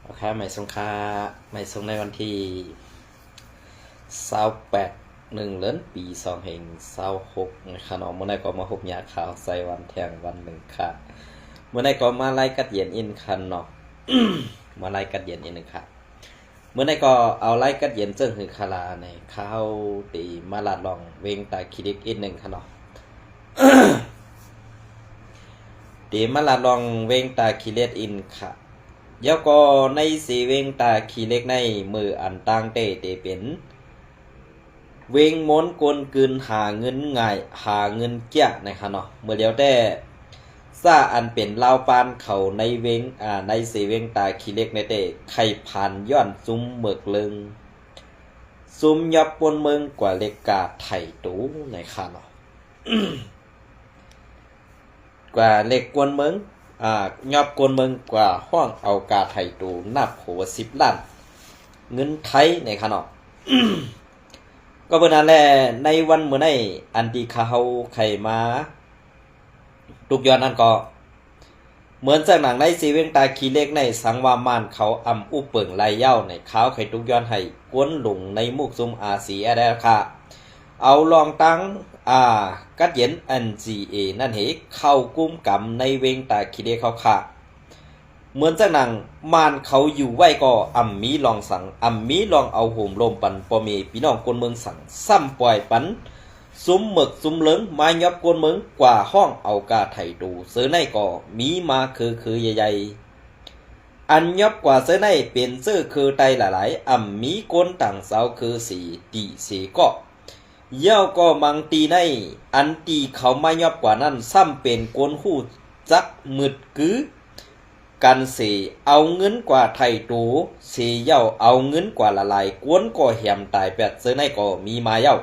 โอเคไม่ส่งค่าไม่ส่งในวันที่28/1/ปี 2026นะครับเนาะเมื่อไหร่ก็มาพบยาข่าวใส่วันแทงวันหนึ่งค่ะเมื่อไหร่ก็มาไล่กัดเย็นอินคันเนาะ มาไล่กัดเย็นอินหนึ่งค่ะเมื่อไหร่ก็เอาไล่กัดเย็นเจิ้งหือคาราในข้าวตีมาลาดลองเวงตาคิดิกอินหนึ่งค่ะเนาะ ตีมาลาดลองเวงตาคิเลตอินค่ะยาก็ในสีเวงตาขีเล็กในมืออันต่างเตเป็นเวงม้นกลกืนหาเงินง่ายหาเงินเกี้ยนะครับเนาะเมื่อเดียวแต่ซาอันเป็นลาวปานเขาในเวงในสีเวงตาขีเล็กในเตไข่ผ่านย้อนซุ้มเมือกเลิงซุ้มยับปนเมืองกว่าเล็กกาไถ่ตูนะครับเนาะ กว่าเล็กกวนเมืองยอบกวนเมืองกว่าห้องเอากาไทยตูนับหัว10 ล้านเงินไทยในขณะ ก็เป็นนั่นแหละในวันเมื่อในอันที่เขาไขมาทุกย้อนนั่นก็เหมือนจากหนังในซีเวงตาขีเล็กในสังวามานเขาอำอุเปิงลายเย้าในเขาไข่ทุกย้อนให้กวนหลงในมุกซุมอาซีแอดค่ะเอาลองตั้งกัดเย็น NGA นั่นเหเข้ากุ้มกำในเวงตาคิเดเขาค่ะเหมือนจากหนังมานเขาอยู่ไว้ก็มีลองสั่งมีลองเอาโหมลมปันปอมีพี่น้องคนเมืองสั่งซ้ำปล่อยปันซุ้มหมึกซุ้มเหลิงมายับคนเมืองกว่าห้องเอากาไถดูเสือในก็มีมาคือใหญ่ๆอันยับกว่าเสือในเป็นเสื้อคือไตหลายๆมีก้นต่างเสาคือสีตีสีก็เย้าก็มังตีในอันตีเขามายอบกว่านั้นซ้ำเป็นกวนหู้จักมืดกือกันเสเอาเงินกว่าไทยตูเสเย้าเอาเงินกว่าละลายกวนก็แหมตายแปดเสือในก็มีมาเย้า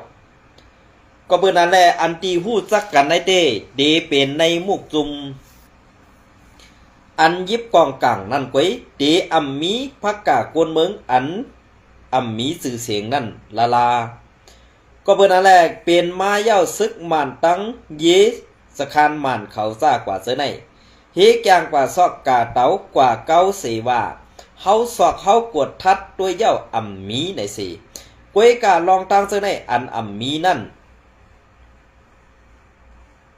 ก็เบิ่นนั่นแหละอันตีหู้จักกันในเต้เดเป็นในมุกจุมอันยิบกองกลางนั่นก้อยเดมีพักกากวนเมืองอันมีสื่อเสียงนั่นลาก็เบิ่นนั่นแหละเป็นมาเย้าซึกหมานตั้งเยสคานหมานเขาซ่ากว่าเสือในเฮกอย่างกว่าซอกกาเตากว่าเก้าเสว่าเฮาซอกเฮากดทัดด้วยเย้ามีในสิก้วยกาลองตั้งเสือในอันมีนั่น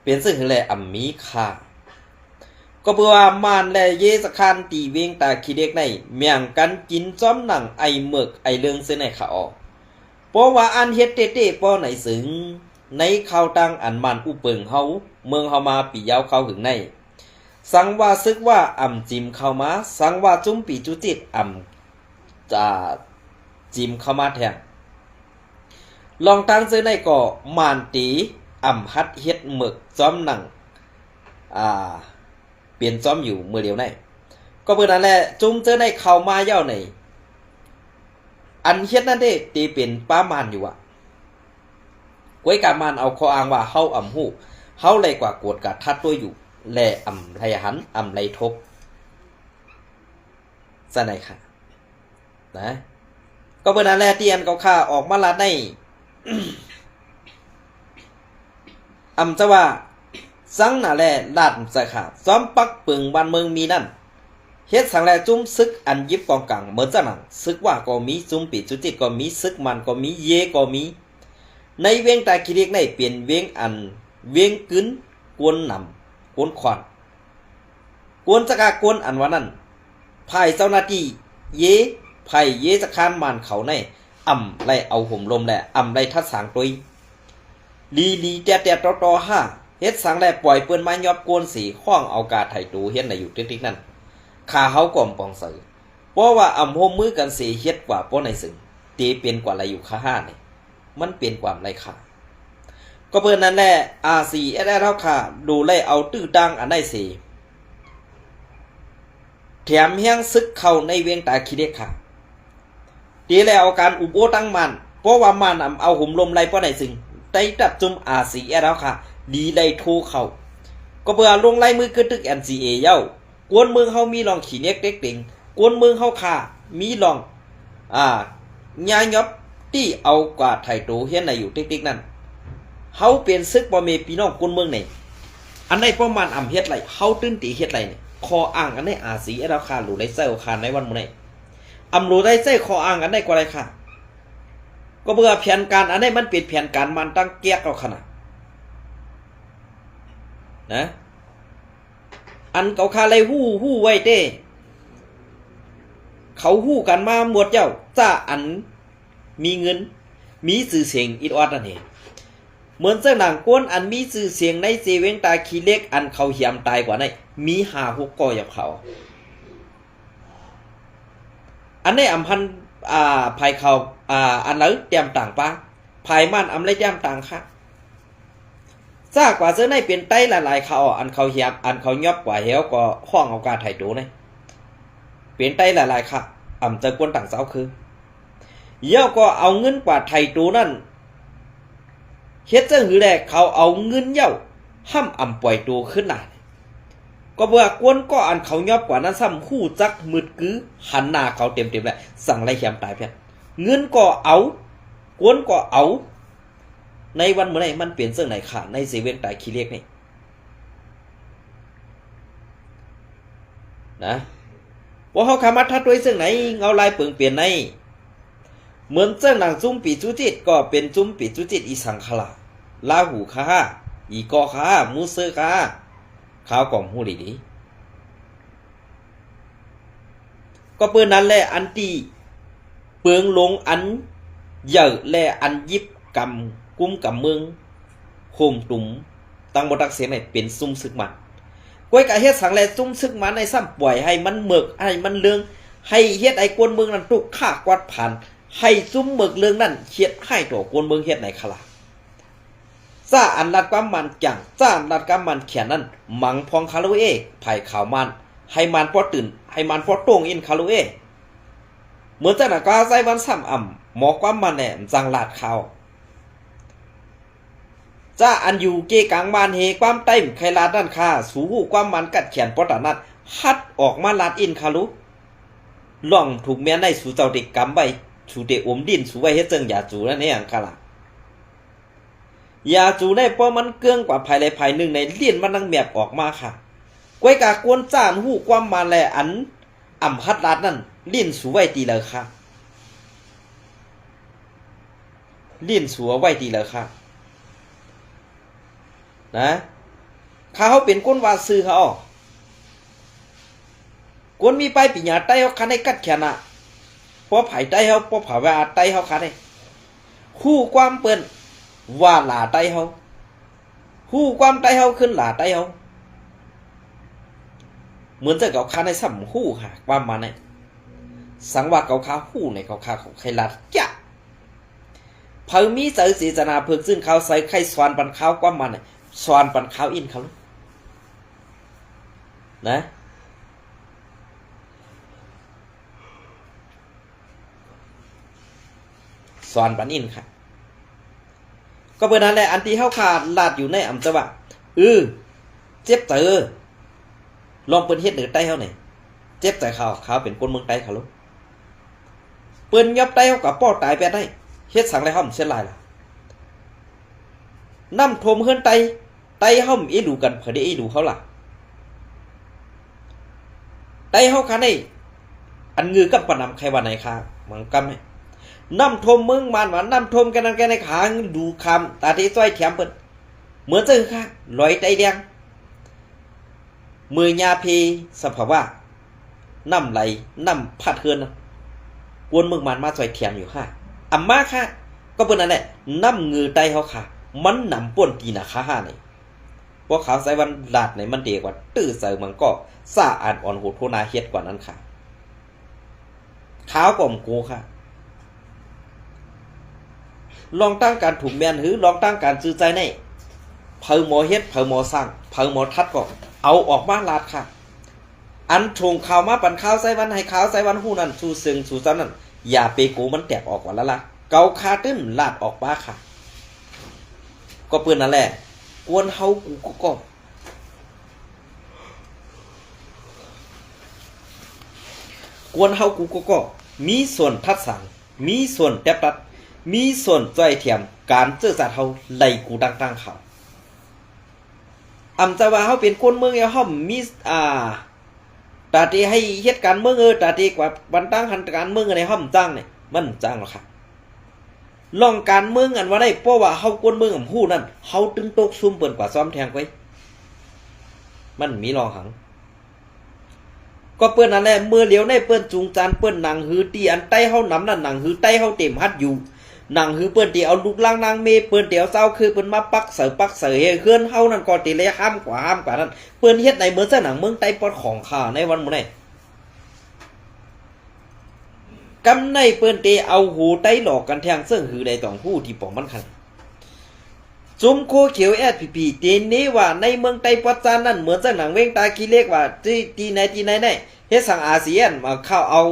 เป็นซึ่งแหละมีค่าก็เพื่อว่ามานและเยสคานตีเวงตาขี้เด็กในเมียงกันกินจ้อมหนังไอเมือกไอเรื่องเสือในขาออกเพราะว่าอันเฮ็ดเต้ๆป้อไหนสึงในข่าวตังอันมันอุเปิงเฮาเมืองเฮามาปียาวเข้าถึงในสังว่าซึกว่าจิมเข้ามาสังว่าจุ้มปีจุจิตจะจิมเข้ามาแทนลองตั้งซื้อในก็มานตีฮัดเฮ็ดหมึกจ้อมหนังเปลี่ยนจ้อมอยู่มือเดียวในก็เบิ่นนั่นแหละจุ้มเจอในเข้ามาเย้าในอันเฮ็ดนั่นเด้ตีเป็นป้ามานอยู่ก้วยกามานเอาข้ออ้างว่าเฮาฮู้เฮาเลยกว่ากวดกะทัดตัวอยู่แลไรหันไรทบซะไหนค่ะนะก็เบิ่นนั่นแหละที่อันเขาค่าออกมาลาดใน จะว่าสังน่ะแลลาดซะค่ะซ้อมปักปึงบ้านเมืองมีนั่นเฮ็ดสังแลจุ้มซึกอันยิบกองกลางเหมือนจังนั้นซึกว่าก็มีจุ้มปีจุจิตก็มีซึกมันก็มีเยก็มีในเวียงตาขี้เล็กในเปลี่ยนเวียงอันเวียงกึนกวนนำกวนขวานกวนจักากวนอันว่านั้นภายเจ้าหน้าที่เยภายเยจะคานมันเขาในไล่เอาห่มลมแหละไล่ทัดสางตุยลีแต่ตอห้าเฮ็ดสังแลปล่อยเปิ้นมายอบกวนสีห้องเอากาไถตูเฮ็ดในอยู่ติ๊กๆนั่นข้าเฮาก่อมปองใส่เพราะว่าโฮมมือกันสีเฮ็ดกว่าป้อในสึงตีเป็นกว่าอะไรอยู่ค่าห้านี่มันเปลี่ยนความไรค่าก็เพิ่นนั่นแหละRCเฮาค่ะดูไล่เอาตื้อตังอันได้สิแถมเฮียงซึกเข้าในเวียงตาขี้เด็กค่ะตีแล้วเอาการอุบโอตั้งมันเพราะว่ามันเอาหุ่มลมไล่ป้อในสึงได้ตัดจุมRCเฮาค่ะดีไล่โทเข้าก็เพื่อลงไล่มือขึ้นตึก NCA เย้ากวนเมืองเฮามีลองขี้เน็กเด็กเต็งกวนเมืองเฮาค่ะมีลองญาหยอบที่เอากว่าไถโตเฮ็ดในอยู่ติ๊กๆนั่นเฮาเป็นซึกบ่มีพี่น้องกวนเมืองนี่อันใดประมาณเฮ็ดไรเฮาตื้นตีเฮ็ดไรนี่คออ้างอันใดอาสีเราคาหลูได้เซลคาในวันมื้อนี้ อำรู้ได้ใส่ข้ออ้างอันใดก็ได้ค่ะก็เบื่อแผนการอันใดมันเป็นแผนการมันตั้งเกียกเอาขนาดนะอันเขาคาเลยหู้ไว้เด้เขาหู้กันมาหมดเจ้าจ้าอันมีเงินมีชื่อเสียงอีออดนั่นเองเหมือนเจ้าหนังก้นอันมีชื่อเสียงในเซเว่นตาขี้เล็กอันเขาเหี่ยมตายกว่านั้นมี5-6ก่ออย่างเขาอันนี้อำพันภายเขาอันนั้นเตรียมต่างปะภายมันอำไรเตรียมต่างค่ะซากว่าเสื้อในเป็นไต้หลายๆเขาอันเขาเหี่ยมอันเขายอบกว่าเหี่ยวก็ห้องเอาการไถ่ดูนี่เป็นไต้หลายๆค่ะอำเจอกวนต่างเสาคือเหี่ยวก็เอาเงินกว่าไถ่ดูนั่นเฮ็ดจังหือแลเขาเอาเงินเหี่ยวห้ำอำปล่อยตัวขึ้นหน้าก็เบื่อกวนก็อันเขายอบกว่านั้นซ้ำคู่จักมืดกือหันหน้าเขาเต็มๆแหละสั่งไรเหี่ยมตายเพี้ยนเงินก็เอากวนก็เอาในวันเมื่อไหร่มันเปลี่ยนเสื้อไหนขาดในเซเว่นตายขี้เล็กนี่นะว่าเขาขามัดทัดด้วยเสื้อไหนเงาลายเปลืองเปลี่ยนในเหมือนเสื้อหนังซุ้มปีจุจิตก็เป็นซุ้มปีจุจิตอีสังขลาลาหูค้าอีกอค้ามูเซอร์ค้าข้าวกล่อมหูดีก็เปื้อนนั้นแหละอันตีเปลืองลงอันเยอะแลอันยิบกำกุ้มกำเมืองโคมตุ่มตั้งบทักเสียงไหนเป็นซุ่มซึกมันก้อยกะเฮ็ดสังแลซุ่มซึกมันในซ้ำปล่อยให้มันเมือกให้มันเลืองให้เฮ็ดไอ้กวนเมืองนั้นตุกฆ่ากวาดผ่านให้ซุ่มเมือกเลืองนั่นเฮ็ดให้ตัวกวนเมืองเฮ็ดไหนขลาจ้าอันรัดความมันจังจ้าอันรัดความมันเขียนนั่นมังพองคาโลเอไผ่ขาวมันให้มันพอตื่นให้มันพอตรงอินคาโลเอเหมือนจ้าหน้าก็ใส่วันซ้ำอ่ำหมอความมันแหนจังลาดข่าวจ้าอันอยู่เกกลางบ้านเฮความเต็มใครลาดนั่นค่าสูหูความมันกัดเขียนปอตานัดฮัดออกมาลาดอินคาลุล่องถูกแม่ในสู่เจ้าเด็กกำใบสู่เด็กอมดินสู่ไว้เฮ็ดเจิงอย่าจูนั่นเองค่ะล่ะอย่าจูได้เพราะมันเกื้องกว่าภายในภายหนึ่งในเลี่ยนมันนั่งแมบออกมาค่ะก้อยกากวนจ้านหูความมาแลอันอ่ำฮัดลาดนั่นเลี่ยนสู่ไว้ตีเลยค่ะเลี่ยนสู่ไว้ตีเลยค่ะนะเขาเป็นก้นวาซื้อเขาก้นมีไปปีญาไต้เขาคันให้กัดแขนอะพอไผ่ไต้เขาพอเผาว่าไต้เขาคันให้คู่ความเปิ้นว่าหลาไต้เขาคู่ความไต้เขาขึ้นหลาไต้เขาเหมือนจะเขาคันให้สัมคู่ค่ะความมาเนี่ยสังว่าเขาค้าคู่ในเขาค้าของใครลัดจ้ะเพิ่งมีเจอศีจนาเพิ่งซึ่งเขาใส่ไข่สวานปันข้าวความมาเนี่ยสวานปันข้าวอินเขานะสวานปันอินค่ะก็เป็นนั้นแหละอันที่เข้าขาดลาดอยู่ในอ่ำจะว่าเจ็บเจอลองเปิ้นเฮ็ดเหนือใต้เขาเนี่ยเจ็บใจเขาเป็นคนเมืองใต้เขาลูกเปิ้นยับใต้เขากับป้อตายไปได้เฮ็ดสังไรห้อมเส้นลายล่ะน้ำทมเฮือนไตห้อมอีดูกันเผยได้อีดูเขาล่ะไตเฮาคันไอ้อันงือกับปนำใครว่าไหนค่ะมังกำให้น้ำทมมึงมันว่าน้ำทมกันนั่นแกในขาดูคำตาที่ซ้อยแถมเปิ้นเหมือนจะค่ะลอยไตแดงมือยาเพสภาวะน้ำไหลน้ำพัดเฮือนกวนมึงมันมาซ้อยแถมอยู่ค่ะอ่ำมาค่ะก็เป็นนั่นแหละน้ำงือไตเฮาค่ะมันนำป่นตีนะค่ะนี่พวกเขาใส่วันลาดในมันเดีกว่าตื้อใส่มันก็ซาอ่านอ่อนโหดโทนาเฮ็ดกว่านั้นค่ะขาวก่อมกูค่ะลองตั้งการถูกแมนหรือลองตั้งการซื้อใจในเผาหมอเฮ็ดเผาหมอสร้างเผาหมอทัดก็เอาออกมาลาดค่ะอันชงข่าวมาปั่นข้าวใส่วันให้ข้าวใส่วันหู้นั่นสู่เซิงสู่ซ้ำนั่นอย่าเปกูมันแตกออกก่อนแล้วล่ะเกาคาตื้นลาดออกมาค่ะก็เปื้อนนั่นแหละกวนเฮากูก็กวนเฮากูก็มีส่วนทัดสั่งมีส่วนแตบตัดมีส่วนจ้อยเทียมการเจอจัดเฮาไหลกูตั้งเขาอำจะว่าเฮาเป็นคนเมืองเฮามี ตาตีให้เฮ็ดการเมืองตาตีกว่าบันตั้งหันการเมืองในห้อมจ้างเนี่ยมันจ้างหรอครับลองการเมืองอันว่าได้เพราะว่าเฮากวนเมืองของผู้นั้นเฮาตึงตกซุ่มเปิ้นกว่าซ้อมแทงไว้มันมีรองหังก็เปิ้นนั่นแหละเมื่อเหลียวในเปิ้นจูงจานเปิ้นหนังหือตีอันใต้เฮานํนั่นหนังหือใต้เฮาเต็มฮัดอยู่หนังหือเปิ้นที่เอาลูกล่างนางเมเปิ้นเตียวเศร้าคือเปิ้นมาปักเสยเฮือนเฮานั่นก็ติเลยห้ามกว่านั้นเปิ้นเฮ็ดในเมืองซะหนังเมืองใต้ปอดของข้าในวันมื้อนี้กำในเปิ้นเตเอาหูใต้หลอกกันแทงเสิ่งหือได้ต้องผู้ที่ป้องมันคันจุมโคเขียวแอดพีเตนี้ว่าในเมืองใต้ปอดจานนั่นเหมือนซะหนังเว้งตาขี้เล็กว่าที่ไหนเฮ็ดสั่งอาเซียนมาเข้าเอา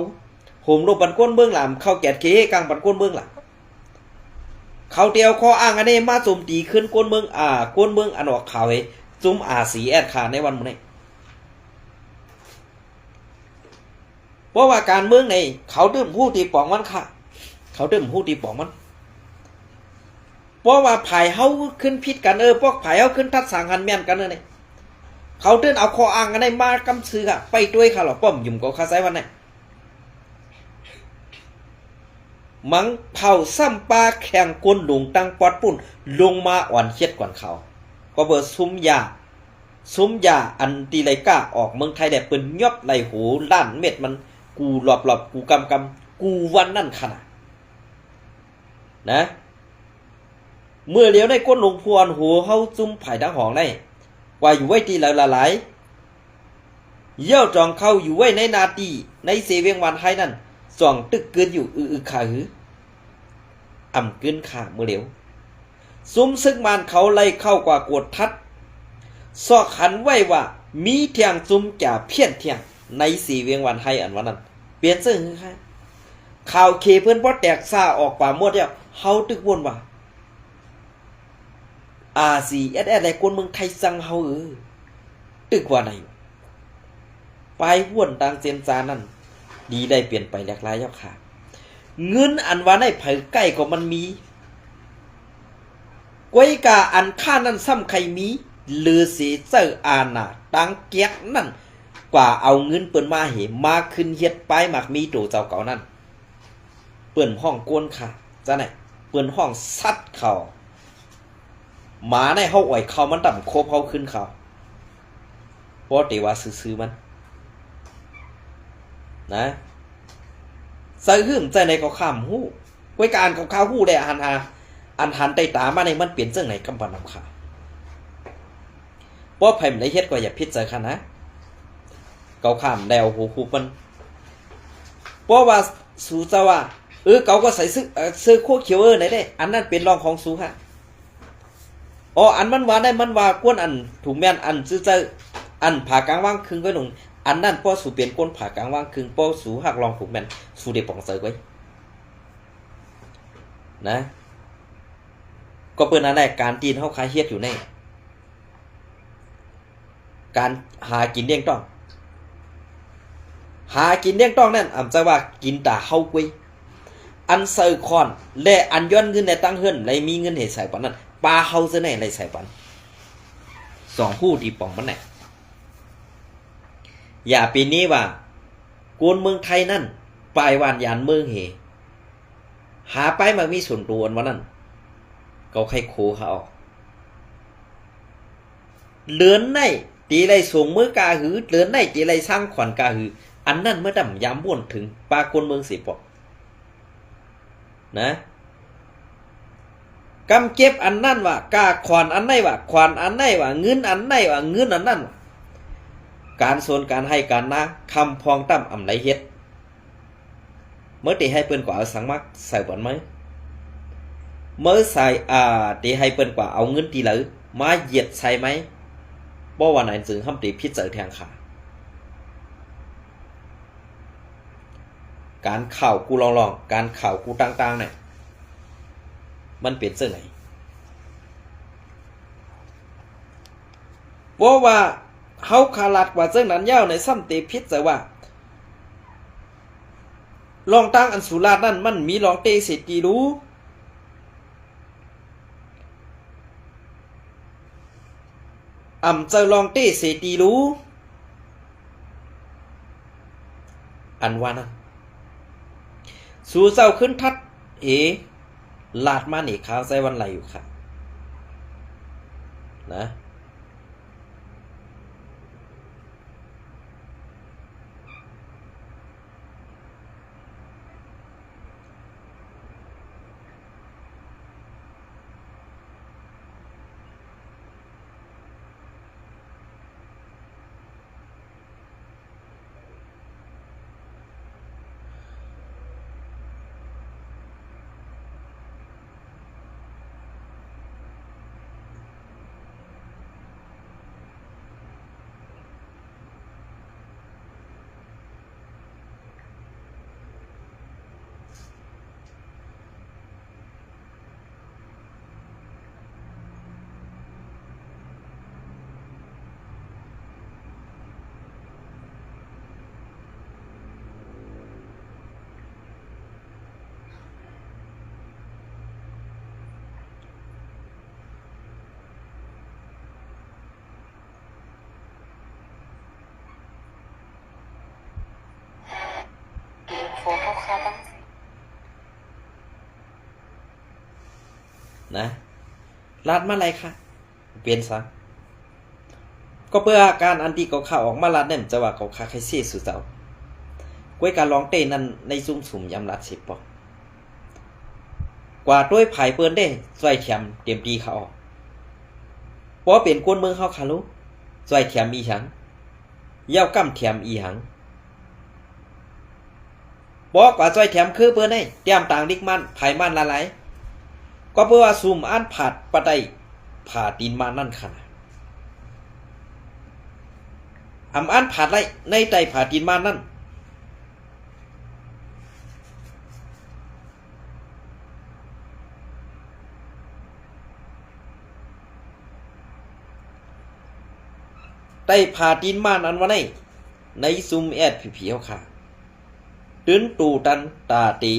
โหมลบปันก้นเบื้องหลังเข้าแกดเคกลางปันก้นเบื้องหลังเขาเตียวข้ออ้างอันนี้มาโจมตีขึ้นก้นเมืองก้นเมืองอันออกข่าวเฮจุ่มสีแอดขาในวันนี้เพราะว่าการเมืองในเขาดื่มผู้ตีปองมันค่ะเขาดื่มผู้ตีปองมันเพราะว่าภายเฮาขึ้นพิษกันพวกภายเฮาขึ้นทัดสางหันแม่นกันเนี่ยเขาเดินเอาข้ออ้างอันนี้มากำซื้อไปด้วยค่ะหรอป้อมยุ่มก็คาไซวันนี้มังเผาซ้ำปลาแข่งกวนหลงตั้งปอดปุ่นลงมาอ่อนเช็ดก่อนเขาก็เบอร์ซุ้มยาอันตีไรก้าออกเมืองไทยแดดเปิ้นยอบไหลหูล้านเม็ดมันกูหลบกูกำกูวันนั่นขนาดนะเมื่อเลี้ยวได้ก้นหลงพวนหัวเฮาจุ่มไผ่ดังหองได้ว่าอยู่ไว้ตีละหลายเยี่ยวจองเข้าอยู่ไว้ในนาตีในเสเวียงวันไทยนั่นส่องตึกเกินอยู่ขาหืออ่ำเกินขาเมื่อเร็วซุ้มซึกมันเขาไล่เข้ากว่ากดทัดซอกหันไว้ว่ามีเทียงซุ้มจ่าเพี้ยนเทียงในสีเวียงวันให้อันวันนั้นเปลี่ยนซึ่งคือใครข่าวเคเพื่อนพอแตกซ่าออกป่าหมดแล้วเฮาตึกวนว่าRCSS อะไรคนเมืองไทยสั่งเฮาตึกว่าไหนไปว่นดังเซนซานั่นดีได้เปลี่ยนไปแหลกหลายแล้วค่ะเงินอันว่าในเผยใกล้ก็มันมีกวยกาอันค่านั้นซ้ำใครมีลือเสียเจอนาตังเกียกนั่นกว่าเอาเงินเปิ้นมาเหมาขึ้นเฮ็ดไปมักมีตัวเจ้าเก่านั่นเปิ้นห้องกวนค่ะจ้ะไหนเปิ้นห้องซัดเขาหมาในเฮาอ่อยเขามันต่ำโคบเฮาขึ้นเขาเพราะแต่ว่าซื้อมันนะใส่หื่มใจในก็ข้ามหู้ไว้การของข้าวหู้ได้อันหันไตตามาในมันเปลี่ยนเจ้งไหนกำปนำขาเพราะไผ่มันได้เฮ็ดก็อย่าพิจารณาเกาข้ามแดวหูมันเพราะว่าสูจะว่าเกาก็ใส่ซื้อโคเขียวไหนได้อันนั้นเป็นรองของสูฮะอันมันว่าได้มันว่ากวนอันถูกแม่นอันซื้ออันผ่ากลางว่างคืนก็หนุ่มอันนั้นป้อสู่เปลี่ยนก้นผ่ากลางว่างคืนป้อสู่หักลองถูกแม่นสู่เด็กป่องเสยไว้นะก็เปิ้นอันแรกการจีนเฮาคายเฮ็ดอยู่ในการหากินเลี้ยงต้องหากินเลี้ยงต้องนั่นอำจะว่ากินตาเฮากุยอันเซอคอนและอันย้อนเงินในตั้งเฮือนเลยมีเงินให้ใส่ปานนั้นปลาเฮาซะไหนเลยใส่ปันสองผู้ที่ป่องมันไหนอย่าปีนี้ว่าโกนเมืองไทยนั่นปลายวานยานเมืองเหหาไปมามีส่วนตัววันนั้นเขาใครโคเขาออกเลือนในตีไรส่งมือกาหือเลือนในตีไรสร้างขวัญกาหืออันนั้นเมื่อดำย้ำบ่นถึงปลาโกนเมืองสิปอกนะกำเก็บอันนั่นว่ากาขวานอันไหนว่าขวานอันไหนว่าเงินอันไหนว่าเงินอันนั้นการส่วนการให้การนะคำพองตั้มอำไรเฮ็ดเมื่อตีให้เปิ้นกว่าเอาสังมักใส่บ่อนไหมเมื่อใส่ตีให้เปิ้นกว่าเอาเงินตีเหลือมาเหยียดใส่ไหมบ่ว่าไหนจึงห้ามตีพิจารณาแทงขาการข่าวกูลองการข่าวกูต่างๆเนี่ยมันเปลี่ยนเสื้อไหนเพราะว่าเฮาขาลัดกว่าเสื้อนั้นยาวในซ้ำเตพิษแต่ว่าลองตั้งอันสุราษฎร์นั่นมันมีลองเตเศรษฐีรู้เจอลองเตเศรษฐีรู้ อันว่านั้นสู่เศร้าขึ้นทัดลาดมานี่ขาวใส่วันไหลอยู่ค่ะนะfoto kadang นะลาดมาอะไรค่ะเปลี่ยนซะก็เพื่ออาการอันที่เขาข่าวออกมาลาดเนี่ยจะว่าเขาคาใครเสียสุดเจ้ากวยการร้องเต้นนั้นในซุ่มสุ่มยำรัดสิบปอกว่าด้วยไผ่เปิ้นได้สวยแถมเต็มตีเขาออกเพราะเป็นกวนเมืองเขาคารุสวยแถมอีหังเย้ากำแถมอีหังบอกว่าสวยแถมคือเปิ้นได้เตรียมต่างดิกมันไผ่มันละไหลก็เพื่อว่าซุ่มอ่านผาดปะไดผ่าตีนมานั่นขนาดอ่านผาดไรในใจผ่าตีนมานั่นไต้ผ่าตีนมานั้นวะในซุ่มแอดผีๆเขาค่ะตื้นตูตันตาตี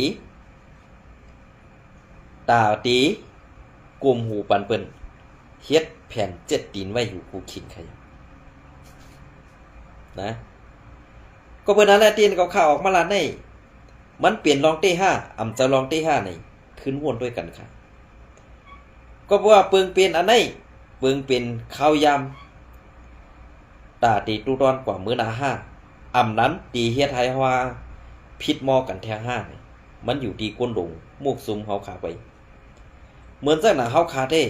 กลุ่มหูปันเปิ้นเฮ็ดแผ่น7ตีนไว้อยู่ภูขินใครนะก็เปิ้นนั่นแหละตีนเขาข่าวออกมาลาในมันเปลี่ยนรองเต้5อำจะรองเต้5ในขึ้นวนด้วยกันค่ะก็เพราะว่าเปิงเป็นอันไหนเปิงเป็นข้าวยำตาตีตูดอนกว่ามื้อหน้า5อำนั้นตีเฮ็ดให้ว่าผิดมอกันแทง5นี่มันอยู่ที่ก้นดงมูกซุมเฮาขาไปเหมือนจังหน้าเฮาขาเด้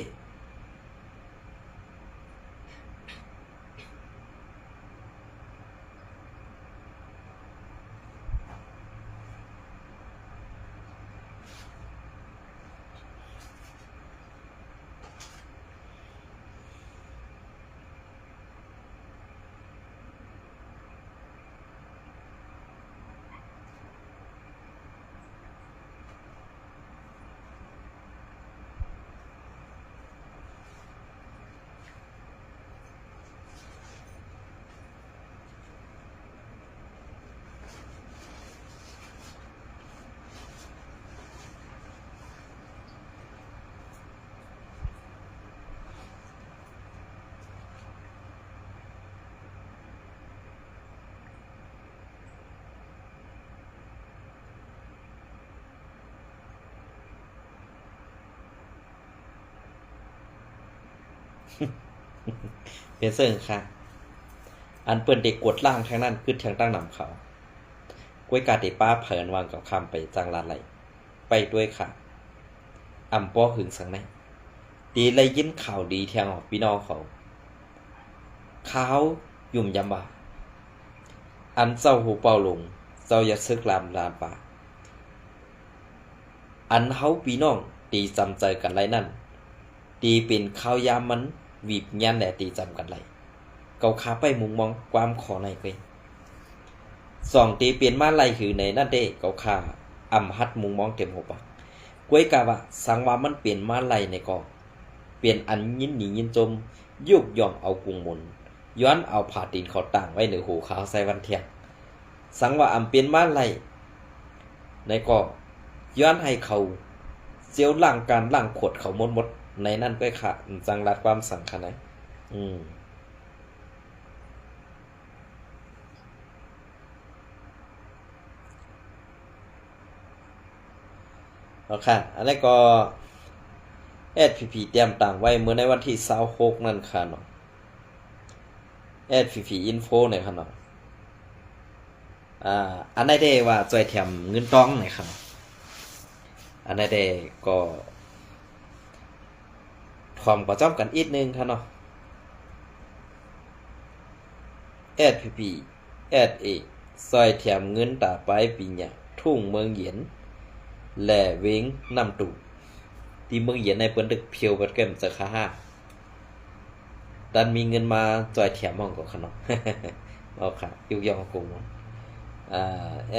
เป็นเสิ่งค่ะอันเปิ้นเด็กกวดล่างทางนั้นคือทางตั้งนำเขากวยกาติป้าเผินวางกับคำไปจังลาไหลไปด้วยค่ะอำป้อหึงสังไหนตีเลยยินข่าวดีแทงออกพี่น้องเขาข่าวยุ่มยำบ่าอันเจ้าหูเป่าลงเจ้าอย่าซึกลามป่าอันเฮาพี่น้องตีจำใจกันไรนั่นตีเป็นข้าวยามมันวีบยันแหละตีจำกันไรเกาขาไปมุงมองความขอในเคยสองตีเปลี่ยนมาไรคือในนั่นเด้เกาขาอำฮัดมุงมองเต็มหัวปากกวยกะว่าสังว่ามันเปลี่ยนมาไรในกองเปลี่ยนอันยินหนียินจมยุกย่อมเอากุงมนย้อนเอาผ่าตีนเขาต่างไว้เหนือหูขาวใส่วันเทียงสังว่าอำเปลี่ยนมาไรในกองย้อนให้เขาเสียวล่างการล่างขวดเขาหมดในนั่นก็ค่ะจังรัดความสังขนะ นาะค่ะอันนี้ก็ SPP เตรียมต่างไว้เมื่อในวันที่26นั่นค่ะเนาะ SPP Info เนี่ยค่ะเนาะอันนี้ได้ว่าจ่อยแถมเงินต้องเนี่ยค่ะอันนี้ได้ก็ความประจอมกันอีกนึงค่ะเนาะ SPP SA ซอยแถมเงินตาไปปีหยาทุ่งเมืองเหยียนแหล่เวงนำตู่ที่เมืองเหยียนในเปิ้นดึกเพียวเบิดเกิมจะค่า5ดันมีเงินมาจอยแถมห้องก็ค่ะเนาะ เอาค่ะยุกยองกุง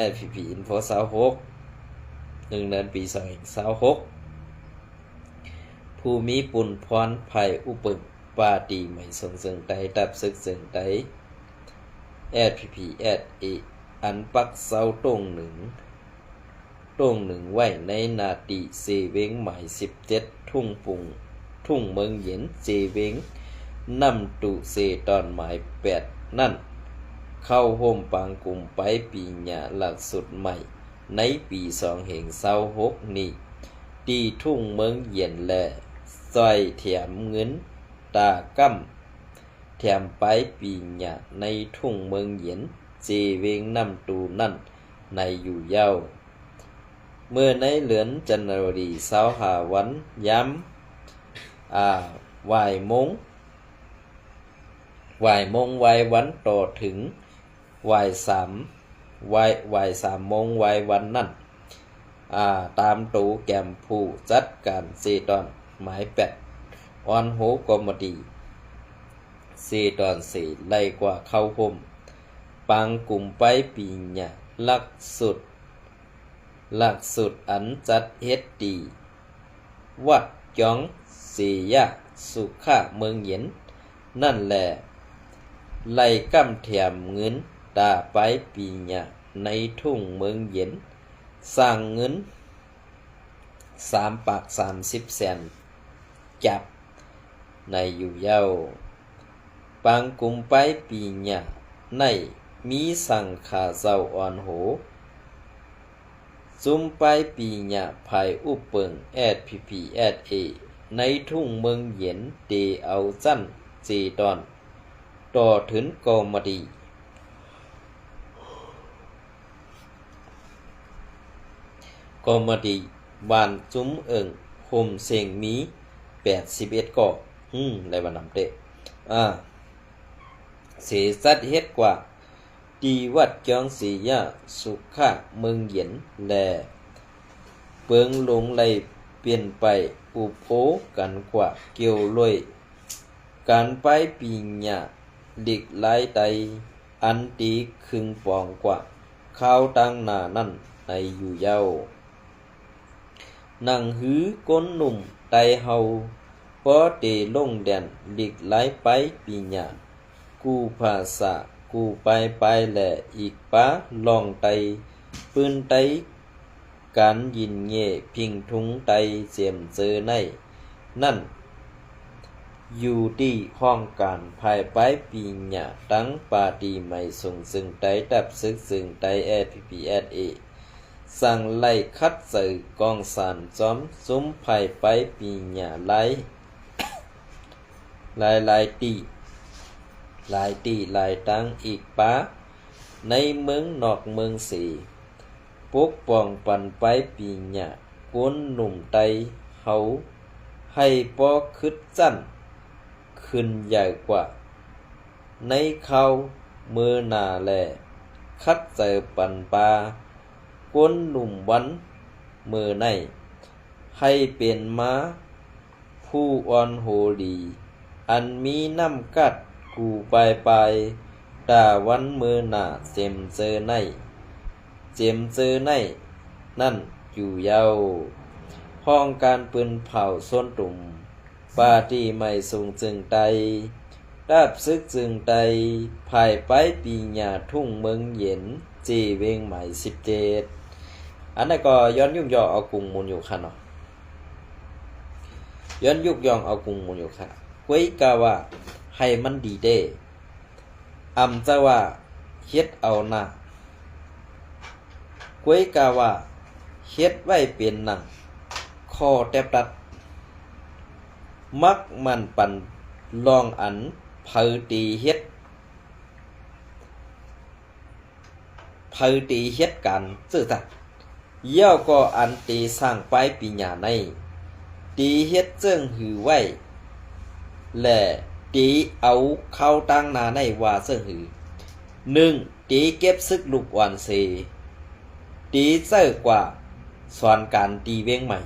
SPP Info 26 1 เดือนปี2026ผู้มีปุญพรภัยอุปึกปาตีไม่ทรงซึ่งใดดับศึกซึ่งใด SPP SA อันปักเสาต้งหนึ่งไว้ในนาตีเซเวงหมาย17ทุ่งปุงทุ่งเมืองเหย็นเซเวงนำตุเซตอนหมาย8นั่นเข้าห่มปางกลุ่มไปปีหญ้าหลักสุดใหม่ในปี2526นี้ตีทุ่งเมืองเหย็นและซอยแถมเงินตากั้มแถมไปปีหญ้าในทุ่งเมืองเหย็นเจเวงนำตูนั่นในอยู่เย้าเมื่อในเหลือนจันทรี25วันย้ำวายมงวายวันต่อถึงวาย3โมงวายวันนั่นตามตูแกมผู้จัดการเซตอนหมาย8ออนโหกอมดีเซตอนเสไล่กว่าเข้าห่มปังกลุ่มไปปีหญ้าหลักสุดอันจัดเฮ็ดดีวัดจ้องเสียสุขะเมืองเหย็นนั่นแหละไล่กำแถมเงินตาไปปีหญ้าในทุ่งเมืองเหย็นสร้างเงิน3 ปาก30 แสนจับในอยู่เย้าปังกลุ่มไปปีหญ้าในมีสังขาเจ้าอ่อนโหซุมไปปีหญ้าภายอุปเปิง SPP SA ในทุ่งเมืองเหย็นเตเอาจั่นเจตอนต่อถึงกอมดีบ้านจุ้มเอิงโฮมเสงมี81ก่อได้บ่นำเตเสสัดเฮ็ดกว่าดีวัดจองสียาสุขะเมืองเหย็นแลเปิงลงไหลเปลี่ยนไปอุโภกันกว่าเกี่ยวลอยการไปปีหญ้าดิกหลายไตอันตีครึ่งปองกว่าข้าวตั้งหน้านั่นในอยู่เย้านั่งหือก้นหนุ่มไตเฮาพอเตลงแดนดิกหลายไปปีหญ้ากูภาษากูไปแหละอีกป้าลองไตปืนไตการยินเง่พิงทุงไตเสียมเจอในนั่นอยู่ที่ห้องการภายไปปีหญ้าตั้งปาดีไม่ส่งซึ่งไตดับซึกซึ่งไต SPP SA สั่งไล่คัดใส่กองสารจอมซุ้มภายไปปีหญ้าหลายตีหลายตั้งอีกป้าในเมืองนอกเมืองสีปกป้องปันไปปีหญ้ากวนหนุ่มไตเฮาให้ปอคึดจั่นขึ้นใหญ่กว่าในเขามือหนาแลคัดเจอปันปากวนหนุ่มวันมือในให้เป็นม้าผู้อ่อนโหดีอันมีน้ำกัดกูไปตาวันมือหนาเจมเจอในนั่นอยู่เย้าห้องการปืนเผาส้นตุ่มปาที่ไม่สูงจึงไตดับซึกจึงไตภายไปปีหญ้าทุ่งเมืองเหย็นเจเวงใหม่17อันนั้นก็ย้อนยุกย่อเอากรุงมูลอยู่ค่ะเนาะย้อนยุกย่องเอากรุงมูลอยู่ค่ะก้วยกาว่าให้มันดีเด้จะว่าเฮ็ดเอานะก้วยกาว่าเฮ็ดไว้เป็นหนัง ข้อแตบตัดมักมันปันลองอันเผอตีเฮ็ดการซื่อสัตย์เย่าก็อันตีสร้างไปปีญาในตีเฮ็ดเจิ้งหือไว้และตีเอาเข้าตั้งนาในว่าเจิ้งหือ1ตีเก็บซึกลูกวันเซตีเจ้อกว่าสอนการตีเว้งใหม่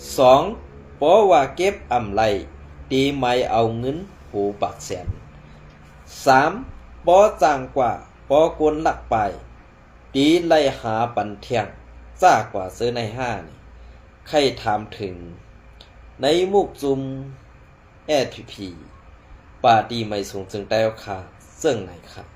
2เพราะว่าเก็บอำไลตีไม่เอาเงินหูปักแสน3บ่จ้างกว่าบ่กวนลักไปตีไล่หาปันเที่ยงจ้ากว่าซื้อในห้านี่ใครถามถึงในมุกจุมSPP ป่าดีไม่สูงจึงได้ค่ะซึ่งไหนครับ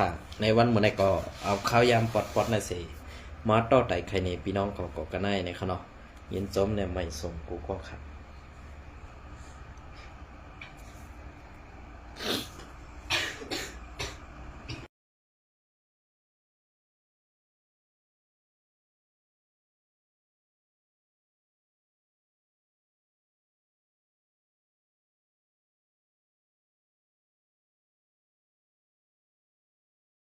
ค่ะในวันมื้อนี้ก็เอาข้าวยามปอดๆน่ะสิมาต่อไต่ไข่ในพี่น้องก็กันได้ในขะเนาะยินจมเนี่ยไม่ส่งกูก็ครับ